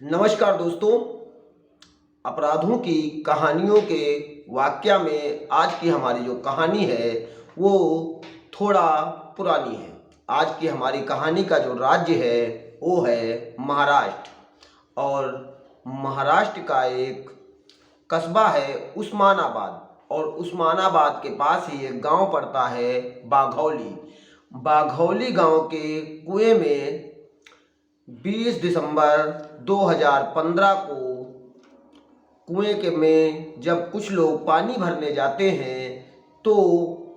नमस्कार दोस्तों। अपराधों की कहानियों के वाकया में आज की हमारी जो कहानी है वो थोड़ा पुरानी है। आज की हमारी कहानी का जो राज्य है वो है महाराष्ट्र। और महाराष्ट्र का एक कस्बा है उस्मानाबाद, और उस्मानाबाद के पास ही एक गांव पड़ता है बाघौली। बाघौली गांव के कुएं में 20 दिसंबर 2015 को कुएं के में जब कुछ लोग पानी भरने जाते हैं तो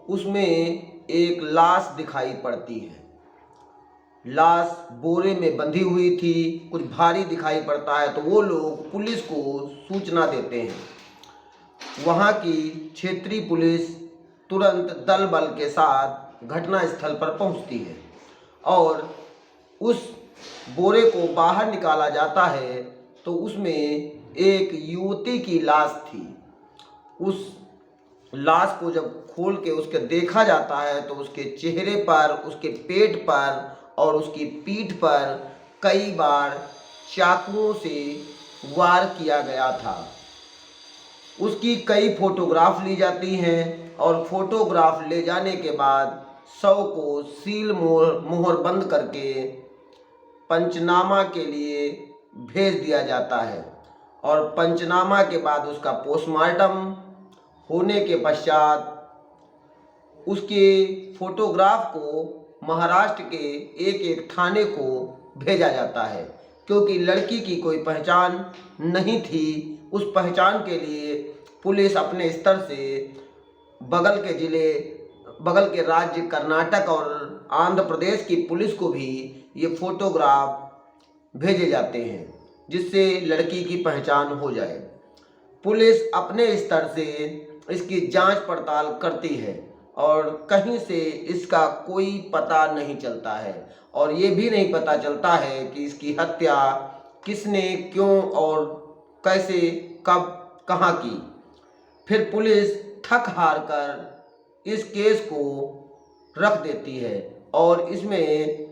उसमें एक लाश दिखाई पड़ती है। लाश बोरे में बंधी हुई थी, कुछ भारी दिखाई पड़ता है तो वो लोग पुलिस को सूचना देते हैं। वहाँ की क्षेत्रीय पुलिस तुरंत दल बल के साथ घटना स्थल पर पहुँचती है और उस बोरे को बाहर निकाला जाता है तो उसमें एक युवती की लाश थी। उस लाश को जब खोल के उसके देखा जाता है तो उसके चेहरे पर, उसके पेट पर और उसकी पीठ पर कई बार चाकुओं से वार किया गया था। उसकी कई फोटोग्राफ ली जाती हैं और फोटोग्राफ ले जाने के बाद शव को सील मोहर बंद करके पंचनामा के लिए भेज दिया जाता है। और पंचनामा के बाद उसका पोस्टमार्टम होने के पश्चात उसके फोटोग्राफ को महाराष्ट्र के एक एक थाने को भेजा जाता है, क्योंकि लड़की की कोई पहचान नहीं थी। उस पहचान के लिए पुलिस अपने स्तर से बगल के ज़िले, बगल के राज्य कर्नाटक और आंध्र प्रदेश की पुलिस को भी ये फोटोग्राफ भेजे जाते हैं जिससे लड़की की पहचान हो जाए। पुलिस अपने स्तर से इसकी जांच पड़ताल करती है और कहीं से इसका कोई पता नहीं चलता है और ये भी नहीं पता चलता है कि इसकी हत्या किसने, क्यों और कैसे, कब, कहाँ की। फिर पुलिस थक हार कर इस केस को रख देती है और इसमें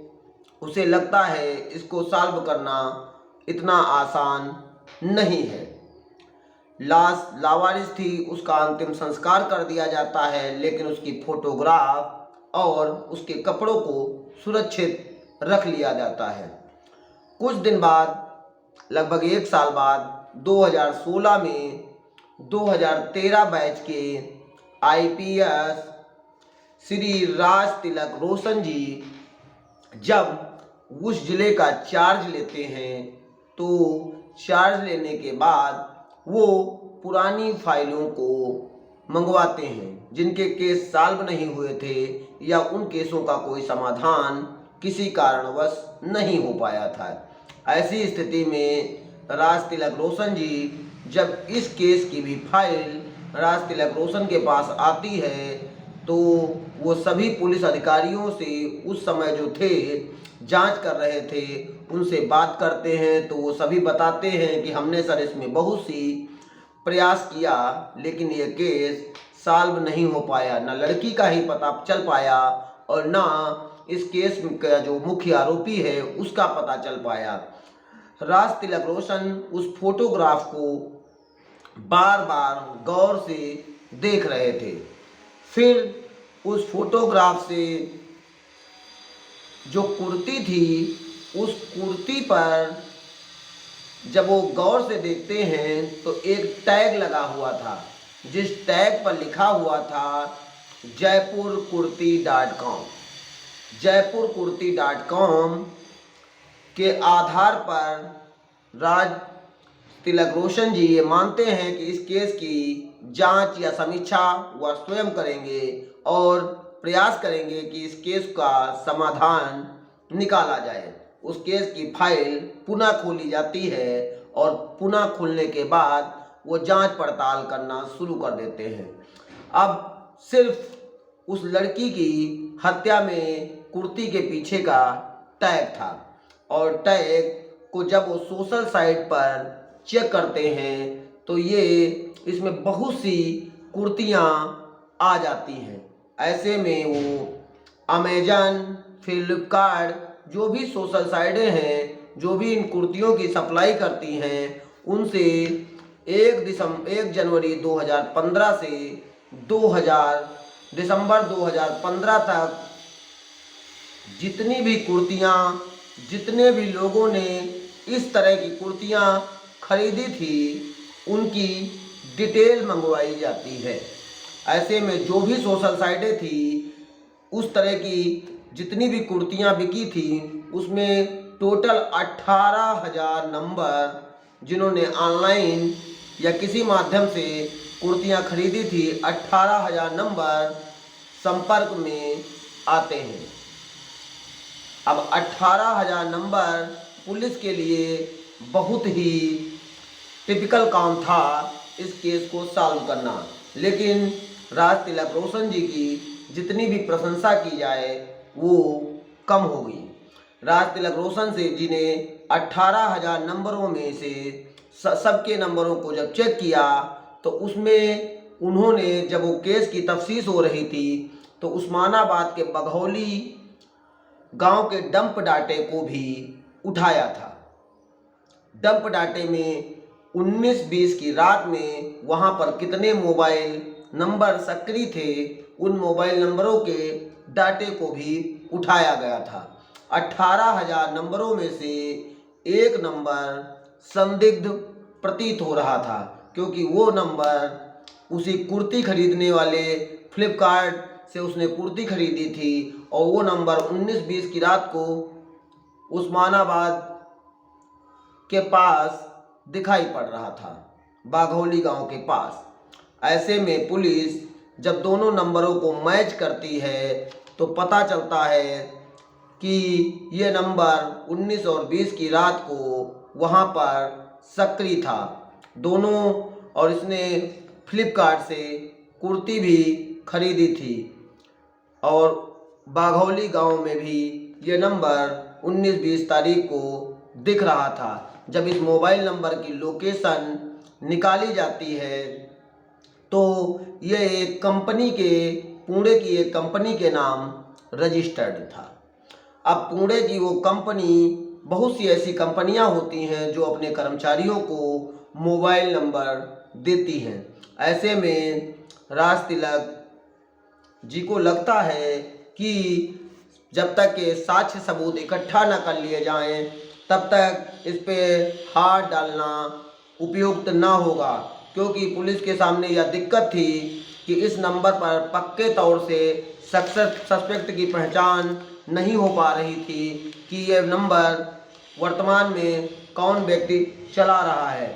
उसे लगता है इसको सॉल्व करना इतना आसान नहीं है। लाश लावारिस थी, उसका अंतिम संस्कार कर दिया जाता है, लेकिन उसकी फोटोग्राफ और उसके कपड़ों को सुरक्षित रख लिया जाता है। कुछ दिन बाद, लगभग एक साल बाद, 2016 में 2013 बैच के आईपीएस श्री राज तिलक रोशन जी जब उस ज़िले का चार्ज लेते हैं तो चार्ज लेने के बाद वो पुरानी फाइलों को मंगवाते हैं जिनके केस सॉल्व नहीं हुए थे या उन केसों का कोई समाधान किसी कारणवश नहीं हो पाया था। ऐसी स्थिति में राज तिलक रोशन जी जब इस केस की भी फाइल राज तिलक रोशन के पास आती है तो वो सभी पुलिस अधिकारियों से उस समय जो थे जांच कर रहे थे उनसे बात करते हैं तो वो सभी बताते हैं कि हमने सर इसमें बहुत सी प्रयास किया लेकिन ये केस सॉल्व नहीं हो पाया, ना लड़की का ही पता चल पाया और ना इस केस का जो मुख्य आरोपी है उसका पता चल पाया। राज तिलक रोशन उस फोटोग्राफ को बार बार गौर से देख रहे थे। फिर उस फोटोग्राफ से जो कुर्ती थी, उस कुर्ती पर जब वो गौर से देखते हैं तो एक टैग लगा हुआ था जिस टैग पर लिखा हुआ था जयपुरकुर्ती.com। जयपुरकुर्ती.com के आधार पर राज तिलक रोशन जी ये मानते हैं कि इस केस की जांच या समीक्षा वह स्वयं करेंगे और प्रयास करेंगे कि इस केस का समाधान निकाला जाए। उस केस की फाइल पुनः खोली जाती है और पुनः खुलने के बाद वो जांच पड़ताल करना शुरू कर देते हैं। अब सिर्फ उस लड़की की हत्या में कुर्ती के पीछे का टैग था और टैग को जब वो सोशल साइट पर चेक करते हैं तो ये इसमें बहुत सी कुर्तियाँ आ जाती हैं। ऐसे में वो अमेजन, फ्लिपकार्ट जो भी सोशल साइटें हैं जो भी इन कुर्तियों की सप्लाई करती हैं उनसे 1 जनवरी 2015 से 2000 दिसंबर 2015 तक जितनी भी कुर्तियाँ, जितने भी लोगों ने इस तरह की कुर्तियाँ खरीदी थी उनकी डिटेल मंगवाई जाती है। ऐसे में जो भी सोशल साइटें थी उस तरह की जितनी भी कुर्तियाँ बिकी थी उसमें टोटल 18,000 नंबर जिन्होंने ऑनलाइन या किसी माध्यम से कुर्तियाँ खरीदी थी 18,000 नंबर संपर्क में आते हैं। अब 18,000 नंबर पुलिस के लिए बहुत ही टिपिकल काम था इस केस को सॉल्व करना, लेकिन राज तिलक रोशन जी की जितनी भी प्रशंसा की जाए वो कम हो गई। राज तिलक रोशन से जी ने 18,000 नंबरों में से सबके नंबरों को जब चेक किया तो उसमें उन्होंने जब वो केस की तफ्तीश हो रही थी तो उस्मानाबाद के बघौली गांव के डंप डाटे को भी उठाया था। डंप डाटे में 19-20 की रात में वहां पर कितने मोबाइल नंबर सक्रिय थे उन मोबाइल नंबरों के डाटे को भी उठाया गया था। 18,000 नंबरों में से एक नंबर संदिग्ध प्रतीत हो रहा था क्योंकि वो नंबर उसी कुर्ती खरीदने वाले फ्लिपकार्ट से उसने कुर्ती खरीदी थी और वो नंबर 19-20 की रात को उस्मानाबाद के पास दिखाई पड़ रहा था, बाघौली गांव के पास। ऐसे में पुलिस जब दोनों नंबरों को मैच करती है तो पता चलता है कि ये नंबर 19 और 20 की रात को वहाँ पर सक्रिय था दोनों, और इसने फ्लिपकार्ट से कुर्ती भी खरीदी थी और बाघौली गांव में भी ये नंबर 19-20 तारीख को दिख रहा था। जब इस मोबाइल नंबर की लोकेशन निकाली जाती है तो ये एक कंपनी के पुणे की एक कंपनी के नाम रजिस्टर्ड था। अब पुणे की वो कंपनी, बहुत सी ऐसी कंपनियां होती हैं जो अपने कर्मचारियों को मोबाइल नंबर देती हैं। ऐसे में राज तिलक जी को लगता है कि जब तक के साक्ष्य सबूत इकट्ठा न कर लिए जाएं तब तक इस पे हाथ डालना उपयुक्त ना होगा, क्योंकि पुलिस के सामने यह दिक्कत थी कि इस नंबर पर पक्के तौर से सस्पेक्ट की पहचान नहीं हो पा रही थी कि यह नंबर वर्तमान में कौन व्यक्ति चला रहा है।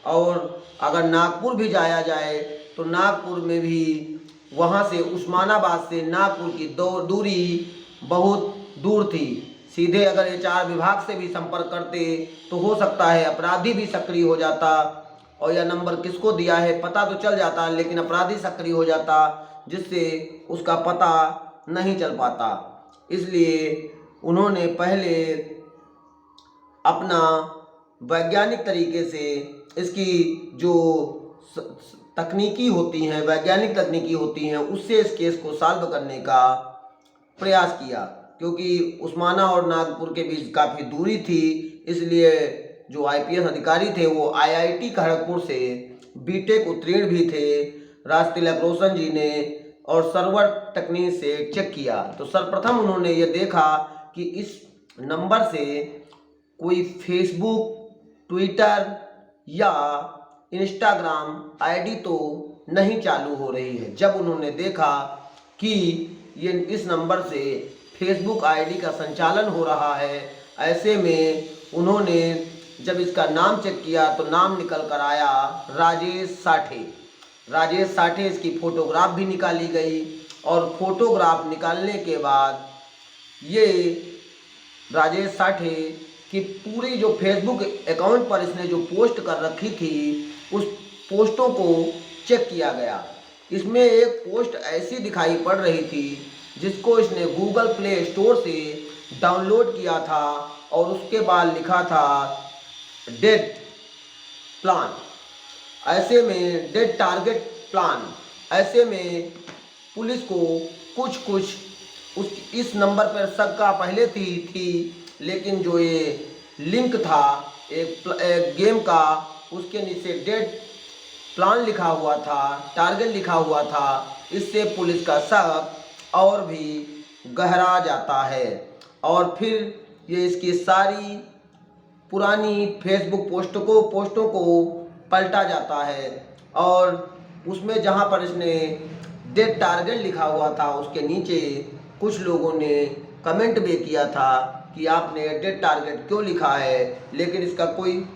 और अगर नागपुर भी जाया जाए तो नागपुर में भी वहाँ से उस्मानाबाद से नागपुर की दूरी बहुत दूर थी। सीधे अगर एचआर विभाग से भी संपर्क करते तो हो सकता है अपराधी भी सक्रिय हो जाता और यह नंबर किसको दिया है पता तो चल जाता, लेकिन अपराधी सक्रिय हो जाता जिससे उसका पता नहीं चल पाता। इसलिए उन्होंने पहले अपना वैज्ञानिक तरीके से इसकी जो तकनीकी होती हैं, वैज्ञानिक तकनीकी होती हैं, उससे इस केस को सॉल्व करने का प्रयास किया, क्योंकि उस्माना और नागपुर के बीच काफ़ी दूरी थी। इसलिए जो आईपीएस अधिकारी थे वो आईआईटी खड़गपुर से बीटेक उत्तीर्ण भी थे। राज तिलक रोशन जी ने और सर्वर तकनीक से चेक किया तो सर्वप्रथम उन्होंने ये देखा कि इस नंबर से कोई फेसबुक, ट्विटर या इंस्टाग्राम आईडी तो नहीं चालू हो रही है। जब उन्होंने देखा कि ये इस नंबर से फेसबुक आईडी का संचालन हो रहा है, ऐसे में उन्होंने जब इसका नाम चेक किया तो नाम निकल कर आया राजेश साठे। राजेश साठे, इसकी फ़ोटोग्राफ भी निकाली गई और फोटोग्राफ निकालने के बाद ये राजेश साठे की पूरी जो फेसबुक अकाउंट पर इसने जो पोस्ट कर रखी थी उस पोस्टों को चेक किया गया। इसमें एक पोस्ट ऐसी दिखाई पड़ रही थी जिसको इसने गूगल प्ले स्टोर से डाउनलोड किया था और उसके बाद लिखा था डेट प्लान, ऐसे में डेट टारगेट प्लान। ऐसे में पुलिस को कुछ इस नंबर पर शंका पहले थी, लेकिन जो ये लिंक था एक गेम का, उसके नीचे डेट प्लान लिखा हुआ था, टारगेट लिखा हुआ था। इससे पुलिस का शक और भी गहरा जाता है और फिर ये इसकी सारी पुरानी फेसबुक पोस्टों को पलटा जाता है और उसमें जहां पर इसने डेट टारगेट लिखा हुआ था उसके नीचे कुछ लोगों ने कमेंट भी किया था कि आपने डेट टारगेट क्यों लिखा है, लेकिन इसका कोई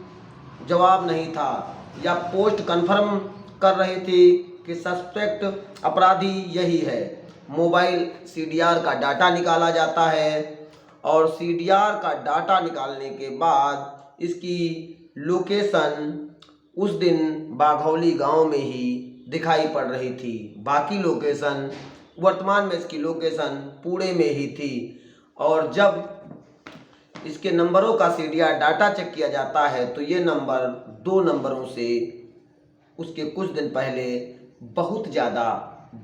जवाब नहीं था। या पोस्ट कंफर्म कर रही थी कि सस्पेक्ट अपराधी यही है। मोबाइल सीडीआर का डाटा निकाला जाता है और सीडीआर का डाटा निकालने के बाद इसकी लोकेशन उस दिन बाघौली गांव में ही दिखाई पड़ रही थी। बाकी लोकेशन, वर्तमान में इसकी लोकेशन पुणे में ही थी। और जब इसके नंबरों का सीडीआर डाटा चेक किया जाता है तो ये नंबर 2 नंबरों से उसके कुछ दिन पहले बहुत ज़्यादा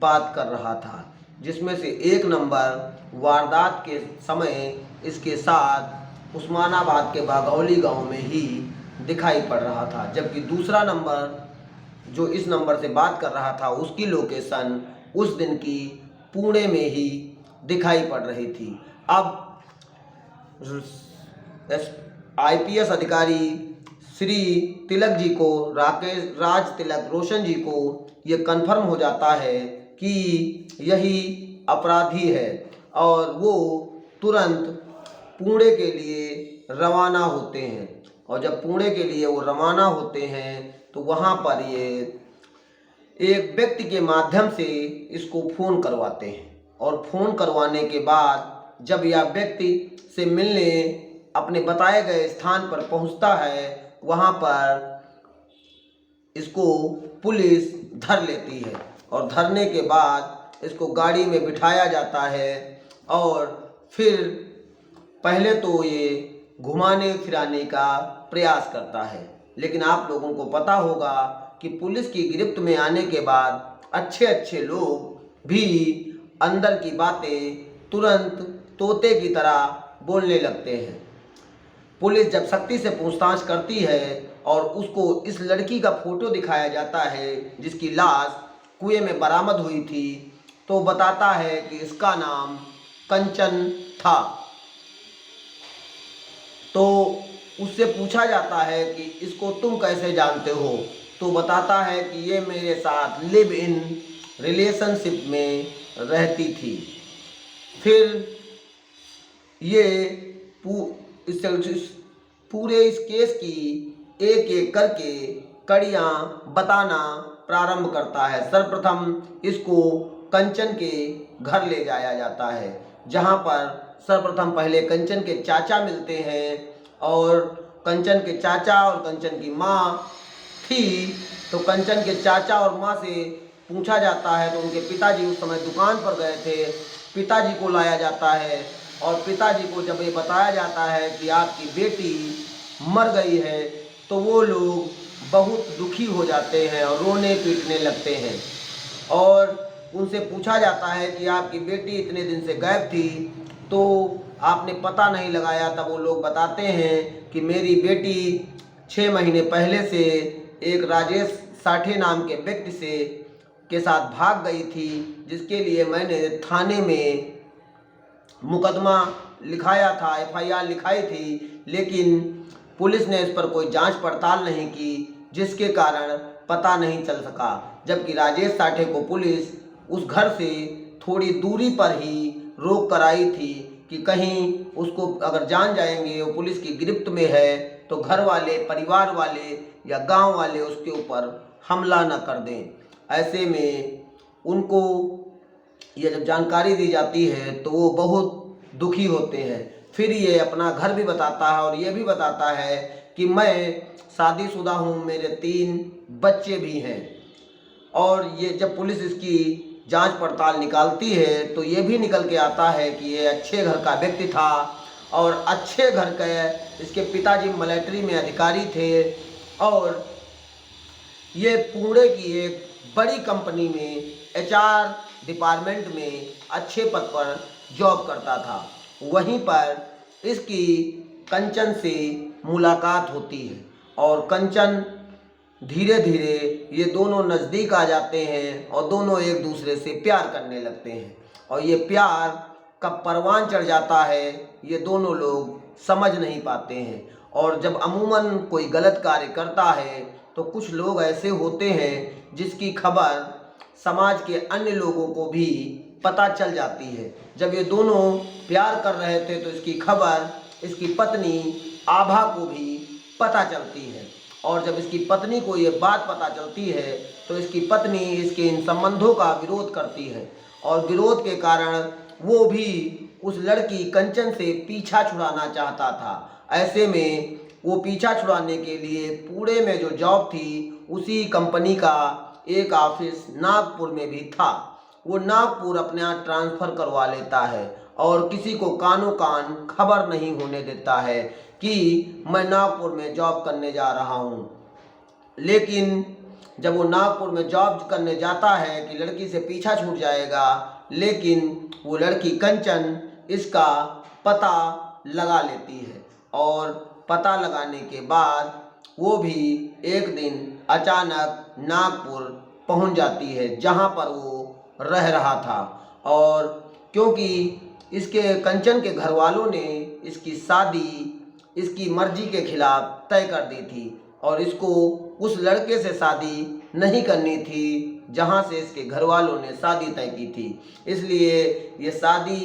बात कर रहा था, जिसमें से एक नंबर वारदात के समय इसके साथ उस्मानाबाद के बाघौली गांव में ही दिखाई पड़ रहा था, जबकि दूसरा नंबर जो इस नंबर से बात कर रहा था उसकी लोकेशन उस दिन की पुणे में ही दिखाई पड़ रही थी। अब आईपीएस अधिकारी श्री तिलक जी को, राज तिलक रोशन जी को ये कन्फर्म हो जाता है कि यही अपराधी है और वो तुरंत पुणे के लिए रवाना होते हैं। और जब पुणे के लिए वो रवाना होते हैं तो वहाँ पर ये एक व्यक्ति के माध्यम से इसको फ़ोन करवाते हैं और फ़ोन करवाने के बाद जब यह व्यक्ति से मिलने अपने बताए गए स्थान पर पहुंचता है, वहां पर इसको पुलिस धर लेती है और धरने के बाद इसको गाड़ी में बिठाया जाता है और फिर पहले तो ये घुमाने फिराने का प्रयास करता है। लेकिन आप लोगों को पता होगा कि पुलिस की गिरफ्त में आने के बाद अच्छे अच्छे लोग भी अंदर की बातें तुरंत तोते की तरह बोलने लगते हैं। पुलिस जब सख्ती से पूछताछ करती है और उसको इस लड़की का फोटो दिखाया जाता है जिसकी लाश कुएं में बरामद हुई थी, तो बताता है कि इसका नाम कंचन था। तो उससे पूछा जाता है कि इसको तुम कैसे जानते हो, तो बताता है कि ये मेरे साथ लिव इन रिलेशनशिप में रहती थी। फिर ये पूरे इस केस की एक एक करके कड़ियाँ बताना प्रारंभ करता है। सर्वप्रथम इसको कंचन के घर ले जाया जाता है, जहाँ पर सर्वप्रथम पहले कंचन के चाचा मिलते हैं और कंचन के चाचा और कंचन की माँ थी। तो कंचन के चाचा और माँ से पूछा जाता है तो उनके पिताजी उस समय दुकान पर गए थे। पिताजी को लाया जाता है और पिताजी को जब ये बताया जाता है कि आपकी बेटी मर गई है तो वो लोग बहुत दुखी हो जाते हैं और रोने पीटने लगते हैं। और उनसे पूछा जाता है कि आपकी बेटी इतने दिन से गायब थी तो आपने पता नहीं लगाया। तब वो लोग बताते हैं कि मेरी बेटी 6 महीने पहले से एक राजेश साठे नाम के व्यक्ति के साथ भाग गई थी, जिसके लिए मैंने थाने में मुकदमा लिखाया था, एफआईआर लिखाई थी, लेकिन पुलिस ने इस पर कोई जांच पड़ताल नहीं की, जिसके कारण पता नहीं चल सका। जबकि राजेश साठे को पुलिस उस घर से थोड़ी दूरी पर ही रोक कर आई थी कि कहीं उसको अगर जान जाएंगे वो पुलिस की गिरफ्त में है तो घर वाले, परिवार वाले या गांव वाले उसके ऊपर हमला न कर दें। ऐसे में उनको ये जब जानकारी दी जाती है तो वो बहुत दुखी होते हैं। फिर ये अपना घर भी बताता है और ये भी बताता है कि मैं शादीशुदा हूँ, मेरे 3 बच्चे भी हैं। और ये जब पुलिस इसकी जांच पड़ताल निकालती है तो ये भी निकल के आता है कि ये अच्छे घर का व्यक्ति था और अच्छे घर के इसके पिताजी मिलिट्री में अधिकारी थे और ये पुणे की एक बड़ी कंपनी में एचआर डिपार्टमेंट में अच्छे पद पर जॉब करता था। वहीं पर इसकी कंचन से मुलाकात होती है और कंचन धीरे धीरे ये दोनों नज़दीक आ जाते हैं और दोनों एक दूसरे से प्यार करने लगते हैं। और ये प्यार कब परवान चढ़ जाता है ये दोनों लोग समझ नहीं पाते हैं। और जब अमूमन कोई गलत कार्य करता है तो कुछ लोग ऐसे होते हैं जिसकी खबर समाज के अन्य लोगों को भी पता चल जाती है। जब ये दोनों प्यार कर रहे थे तो इसकी खबर इसकी पत्नी आभा को भी पता चलती है। और जब इसकी पत्नी को ये बात पता चलती है तो इसकी पत्नी इसके इन संबंधों का विरोध करती है और विरोध के कारण वो भी उस लड़की कंचन से पीछा छुड़ाना चाहता था। ऐसे में वो पीछा छुड़ाने के लिए पुणे में जो जॉब थी उसी कंपनी का एक ऑफिस नागपुर में भी था। वो नागपुर अपने यहाँ ट्रांसफ़र करवा लेता है और किसी को कानो कान खबर नहीं होने देता है कि मैं नागपुर में जॉब करने जा रहा हूँ। लेकिन जब वो नागपुर में जॉब करने जाता है कि लड़की से पीछा छूट जाएगा, लेकिन वो लड़की कंचन इसका पता लगा लेती है और पता लगाने के बाद वो भी एक दिन अचानक नागपुर पहुंच जाती है जहां पर वो रह रहा था। और क्योंकि इसके कंचन के घर वालों ने इसकी शादी इसकी मर्जी के खिलाफ तय कर दी थी और इसको उस लड़के से शादी नहीं करनी थी जहां से इसके घर वालों ने शादी तय की थी। इसलिए ये शादी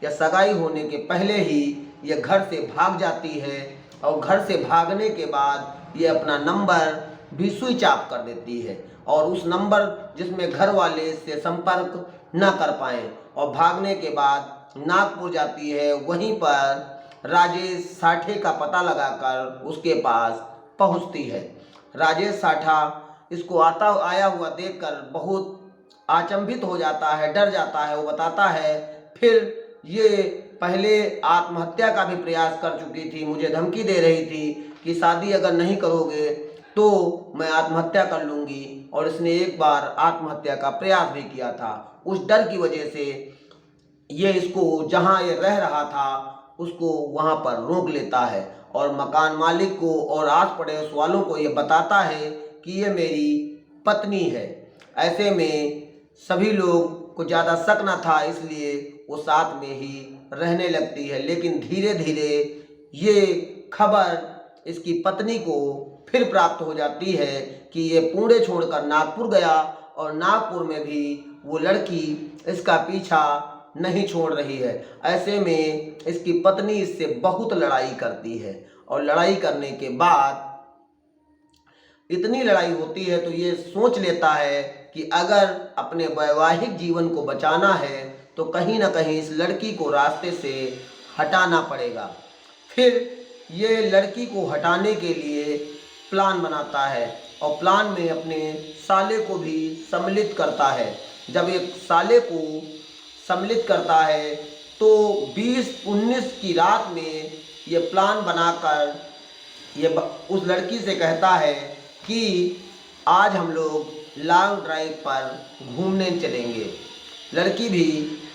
या सगाई होने के पहले ही ये घर से भाग जाती है और घर से भागने के बाद ये अपना नंबर भी स्विच ऑफ कर देती है और उस नंबर जिसमें घर वाले इससे संपर्क न कर पाएँ और भागने के बाद नागपुर जाती है। वहीं पर राजेश साठे का पता लगाकर उसके पास पहुंचती है। राजेश साठा इसको आया हुआ देखकर बहुत अचंभित हो जाता है, डर जाता है। वो बताता है फिर ये पहले आत्महत्या का भी प्रयास कर चुकी थी, मुझे धमकी दे रही थी कि शादी अगर नहीं करोगे तो मैं आत्महत्या कर लूँगी और इसने एक बार आत्महत्या का प्रयास भी किया था। उस डर की वजह से ये इसको जहाँ ये रह रहा था उसको वहाँ पर रोक लेता है और मकान मालिक को और आस पड़ोस वालों को ये बताता है कि ये मेरी पत्नी है। ऐसे में सभी लोग को ज़्यादा शक न था, इसलिए वो साथ में ही रहने लगती है। लेकिन धीरे धीरे ये खबर इसकी पत्नी को फिर प्राप्त हो जाती है कि ये पुणे छोड़कर नागपुर गया और नागपुर में भी वो लड़की इसका पीछा नहीं छोड़ रही है। ऐसे में इसकी पत्नी इससे बहुत लड़ाई करती है और लड़ाई करने के बाद इतनी लड़ाई होती है तो ये सोच लेता है कि अगर अपने वैवाहिक जीवन को बचाना है तो कहीं ना कहीं इस लड़की को रास्ते से हटाना पड़ेगा। फिर ये लड़की को हटाने के लिए प्लान बनाता है और प्लान में अपने साले को भी सम्मिलित करता है। जब एक साले को सम्मिलित करता है तो 20-19 की रात में ये प्लान बनाकर ये उस लड़की से कहता है कि आज हम लोग लॉन्ग ड्राइव पर घूमने चलेंगे। लड़की भी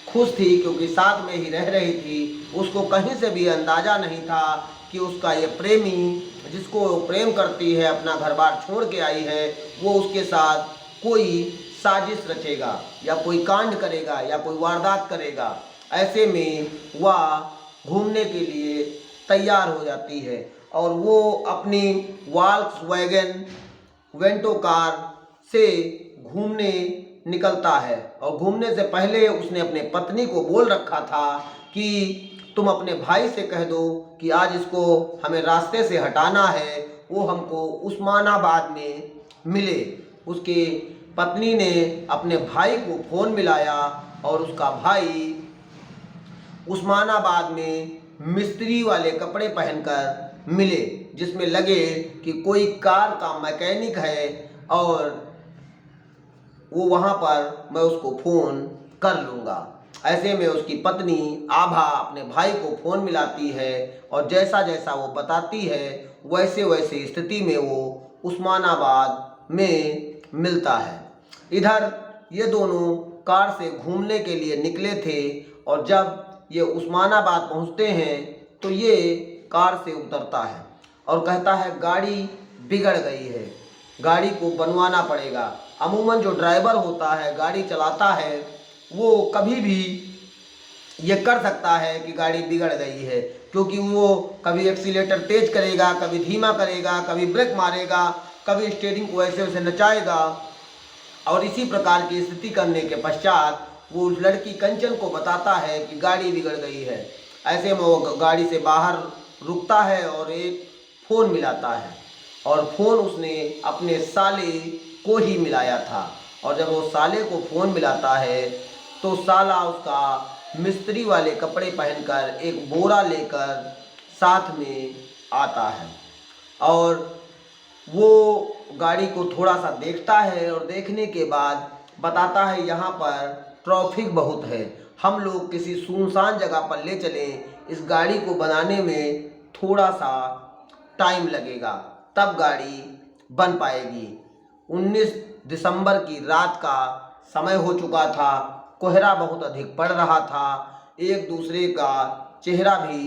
खुश थी क्योंकि साथ में ही रह रही थी। उसको कहीं से भी अंदाज़ा नहीं था कि उसका ये प्रेमी जिसको वो प्रेम करती है, अपना घर बार छोड़ के आई है, वो उसके साथ कोई साजिश रचेगा या कोई कांड करेगा या कोई वारदात करेगा। ऐसे में वह घूमने के लिए तैयार हो जाती है और वो अपनी वॉल्क्सवैगन वेंटो कार से घूमने निकलता है। और घूमने से पहले उसने अपने पत्नी को बोल रखा था कि तुम अपने भाई से कह दो कि आज इसको हमें रास्ते से हटाना है, वो हमको उस्मानाबाद में मिले। उसके पत्नी ने अपने भाई को फ़ोन मिलाया और उसका भाई उस्मानाबाद में मिस्त्री वाले कपड़े पहनकर मिले, जिसमें लगे कि कोई कार का मैकेनिक है और वो वहाँ पर मैं उसको फ़ोन कर लूँगा। ऐसे में उसकी पत्नी आभा अपने भाई को फ़ोन मिलाती है और जैसा जैसा वो बताती है वैसे वैसे स्थिति में वो उस्मानाबाद में मिलता है। इधर ये दोनों कार से घूमने के लिए निकले थे और जब ये उस्मानाबाद पहुंचते हैं तो ये कार से उतरता है और कहता है गाड़ी बिगड़ गई है, गाड़ी को बनवाना पड़ेगा। अमूमन जो ड्राइवर होता है, गाड़ी चलाता है, वो कभी भी ये कर सकता है कि गाड़ी बिगड़ गई है, क्योंकि वो कभी एक्सीलेटर तेज करेगा, कभी धीमा करेगा, कभी ब्रेक मारेगा, कभी स्टीयरिंग को ऐसे वैसे नचाएगा। और इसी प्रकार की स्थिति करने के पश्चात वो उस लड़की कंचन को बताता है कि गाड़ी बिगड़ गई है। ऐसे में वो गाड़ी से बाहर रुकता है और एक फ़ोन मिलाता है, और फ़ोन उसने अपने साले को ही मिलाया था। और जब वो साले को फ़ोन मिलाता है तो साला उसका मिस्त्री वाले कपड़े पहनकर एक बोरा लेकर साथ में आता है, और वो गाड़ी को थोड़ा सा देखता है और देखने के बाद बताता है यहाँ पर ट्रैफिक बहुत है, हम लोग किसी सुनसान जगह पर ले चलें, इस गाड़ी को बनाने में थोड़ा सा टाइम लगेगा, तब गाड़ी बन पाएगी। 19 दिसंबर की रात का समय हो चुका था, कोहरा बहुत अधिक पड़ रहा था, एक दूसरे का चेहरा भी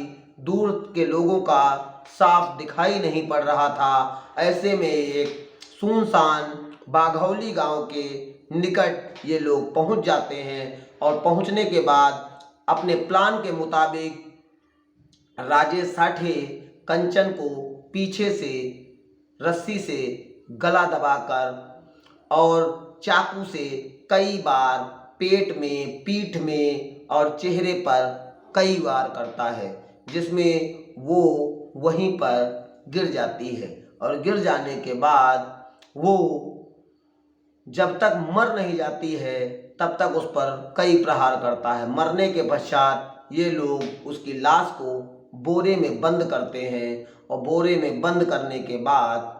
दूर के लोगों का साफ दिखाई नहीं पड़ रहा था। ऐसे में एक सुनसान बाघौली गांव के निकट ये लोग पहुंच जाते हैं, और पहुंचने के बाद अपने प्लान के मुताबिक राजेश साठे कंचन को पीछे से रस्सी से गला दबाकर और चाकू से कई बार पेट में, पीठ में और चेहरे पर कई बार करता है, जिसमें वो वहीं पर गिर जाती है। और गिर जाने के बाद वो जब तक मर नहीं जाती है तब तक उस पर कई प्रहार करता है। मरने के पश्चात ये लोग उसकी लाश को बोरे में बंद करते हैं, और बोरे में बंद करने के बाद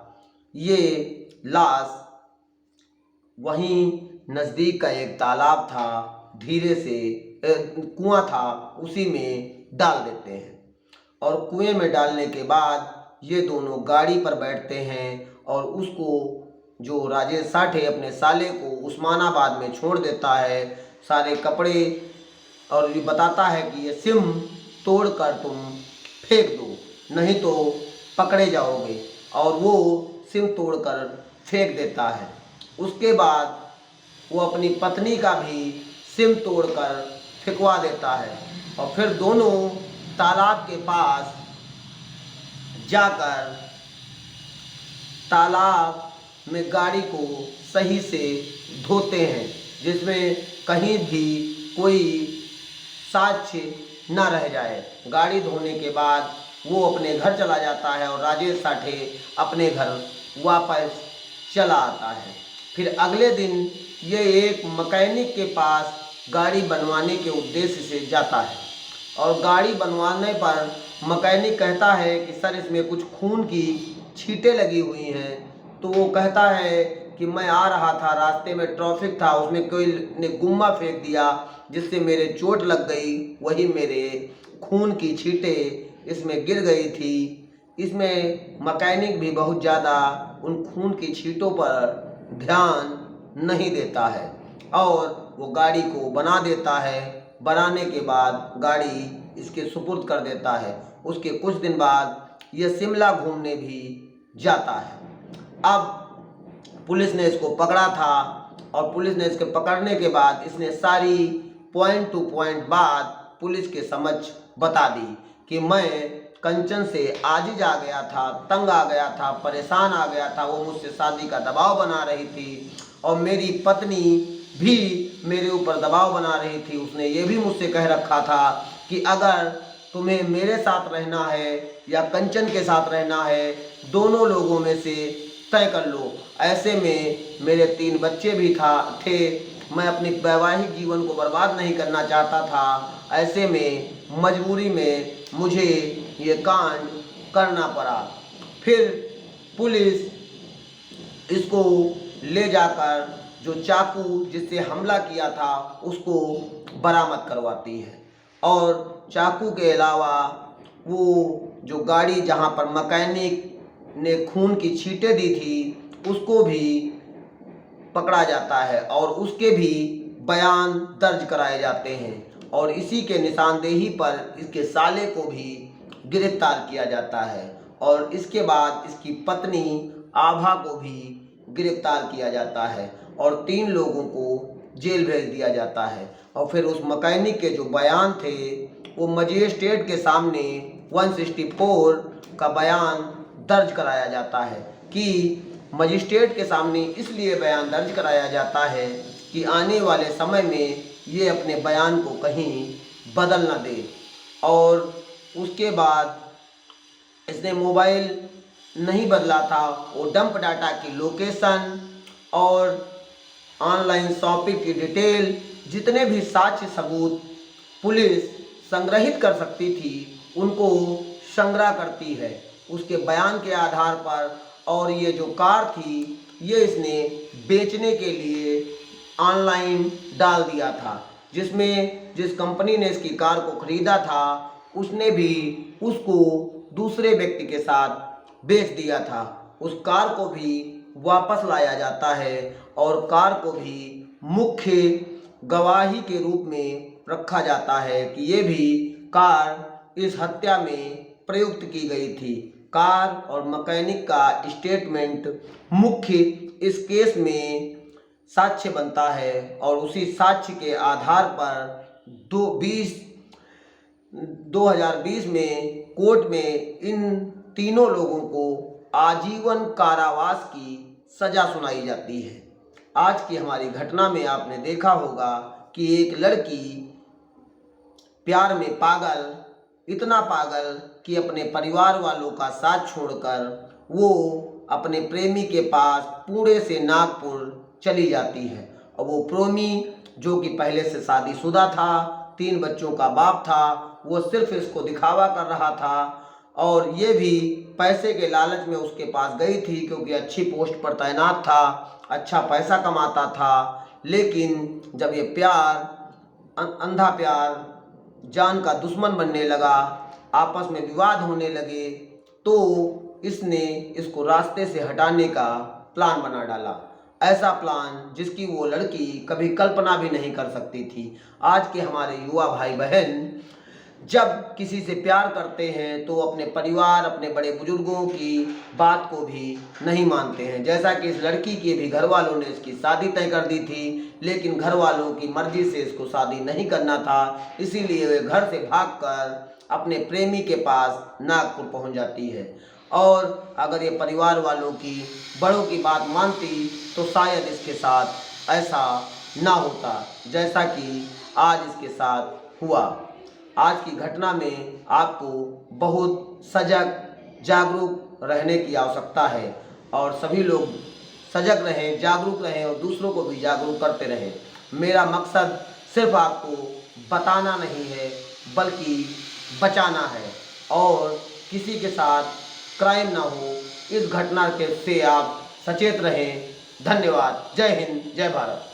ये लाश वहीं नज़दीक का एक तालाब था, धीरे से कुआं था, उसी में डाल देते हैं। और कुएं में डालने के बाद ये दोनों गाड़ी पर बैठते हैं, और उसको जो राजेश साठे अपने साले को उस्मानाबाद में छोड़ देता है, सारे कपड़े, और ये बताता है कि ये सिम तोड़कर तुम फेंक दो, नहीं तो पकड़े जाओगे, और वो सिम तोड़कर फेंक देता है। उसके बाद वो अपनी पत्नी का भी सिम तोड़कर फेंकवा देता है, और फिर दोनों तालाब के पास जाकर तालाब में गाड़ी को सही से धोते हैं, जिसमें कहीं भी कोई साक्ष्य न रह जाए। गाड़ी धोने के बाद वो अपने घर चला जाता है, और राजेश साठे अपने घर वापस चला आता है। फिर अगले दिन ये एक मैकेनिक के पास गाड़ी बनवाने के उद्देश्य से जाता है, और गाड़ी बनवाने पर मैकेनिक कहता है कि सर इसमें कुछ खून की छींटें लगी हुई हैं। तो वो कहता है कि मैं आ रहा था, रास्ते में ट्रैफिक था, उसमें कोई ने गुम्मा फेंक दिया जिससे मेरे चोट लग गई, वही मेरे खून की छींटें इसमें गिर गई थी। इसमें मैकेनिक भी बहुत ज़्यादा उन खून की छींटों पर ध्यान नहीं देता है, और वो गाड़ी को बना देता है। बनाने के बाद गाड़ी इसके सुपुर्द कर देता है। उसके कुछ दिन बाद ये शिमला घूमने भी जाता है। अब पुलिस ने इसको पकड़ा था, और पुलिस ने इसके पकड़ने के बाद इसने सारी पॉइंट टू पॉइंट बात पुलिस के समक्ष बता दी कि मैं कंचन से आजिज आ गया था, तंग आ गया था, परेशान आ गया था, वो मुझसे शादी का दबाव बना रही थी, और मेरी पत्नी भी मेरे ऊपर दबाव बना रही थी। उसने ये भी मुझसे कह रखा था कि अगर तुम्हें मेरे साथ रहना है या कंचन के साथ रहना है, दोनों लोगों में से तय कर लो। ऐसे में मेरे 3 बच्चे भी थे, मैं अपनी वैवाहिक जीवन को बर्बाद नहीं करना चाहता था। ऐसे में मजबूरी में मुझे ये कांड करना पड़ा। फिर पुलिस इसको ले जाकर जो चाकू जिससे हमला किया था उसको बरामद करवाती है, और चाकू के अलावा वो जो गाड़ी जहाँ पर मैकेनिक ने खून की छींटें दी थी उसको भी पकड़ा जाता है, और उसके भी बयान दर्ज कराए जाते हैं, और इसी के निशानदेही पर इसके साले को भी गिरफ्तार किया जाता है। और इसके बाद इसकी पत्नी आभा को भी गिरफ्तार किया जाता है और 3 लोगों को जेल भेज दिया जाता है। और फिर उस मैकेनिक के जो बयान थे वो मजिस्ट्रेट के सामने 164 का बयान दर्ज कराया जाता है कि मजिस्ट्रेट के सामने इसलिए बयान दर्ज कराया जाता है कि आने वाले समय में ये अपने बयान को कहीं बदल न दे। और उसके बाद इसने मोबाइल नहीं बदला था, वो डंप डाटा की लोकेशन और ऑनलाइन शॉपिंग की डिटेल, जितने भी साक्ष्य सबूत पुलिस संग्रहित कर सकती थी उनको संग्रह करती है उसके बयान के आधार पर। और ये जो कार थी ये इसने बेचने के लिए ऑनलाइन डाल दिया था, जिसमें जिस कंपनी ने इसकी कार को खरीदा था उसने भी उसको दूसरे व्यक्ति के साथ बेच दिया था। उस कार को भी वापस लाया जाता है और कार को भी मुख्य गवाही के रूप में रखा जाता है कि ये भी कार इस हत्या में प्रयुक्त की गई थी। कार और मैकेनिक का स्टेटमेंट मुख्य इस केस में साक्ष्य बनता है और उसी साक्ष्य के आधार पर 2020 में कोर्ट में इन तीनों लोगों को आजीवन कारावास की सजा सुनाई जाती है। आज की हमारी घटना में आपने देखा होगा कि एक लड़की प्यार में पागल, इतना पागल कि अपने परिवार वालों का साथ छोड़कर वो अपने प्रेमी के पास पुणे से नागपुर चली जाती है। और वो प्रेमी जो कि पहले से शादीशुदा था, 3 बच्चों का बाप था, वो सिर्फ इसको दिखावा कर रहा था और ये भी पैसे के लालच में उसके पास गई थी क्योंकि अच्छी पोस्ट पर तैनात था, अच्छा पैसा कमाता था। लेकिन जब ये प्यार, अंधा प्यार जान का दुश्मन बनने लगा, आपस में विवाद होने लगे, तो इसने इसको रास्ते से हटाने का प्लान बना डाला। ऐसा प्लान जिसकी वो लड़की कभी कल्पना भी नहीं कर सकती थी। आज के हमारे युवा भाई बहन जब किसी से प्यार करते हैं तो अपने परिवार, अपने बड़े बुजुर्गों की बात को भी नहीं मानते हैं। जैसा कि इस लड़की के भी घर वालों ने इसकी शादी तय कर दी थी, लेकिन घर वालों की मर्जी से इसको शादी नहीं करना था, इसीलिए वे घर से भागकर अपने प्रेमी के पास नागपुर पहुंच जाती है। और अगर ये परिवार वालों की, बड़ों की बात मानती तो शायद इसके साथ ऐसा ना होता जैसा कि आज इसके साथ हुआ। आज की घटना में आपको बहुत सजग, जागरूक रहने की आवश्यकता है और सभी लोग सजग रहें, जागरूक रहें और दूसरों को भी जागरूक करते रहें। मेरा मकसद सिर्फ आपको बताना नहीं है बल्कि बचाना है और किसी के साथ क्राइम ना हो, इस घटना के से आप सचेत रहें। धन्यवाद। जय हिंद, जय भारत।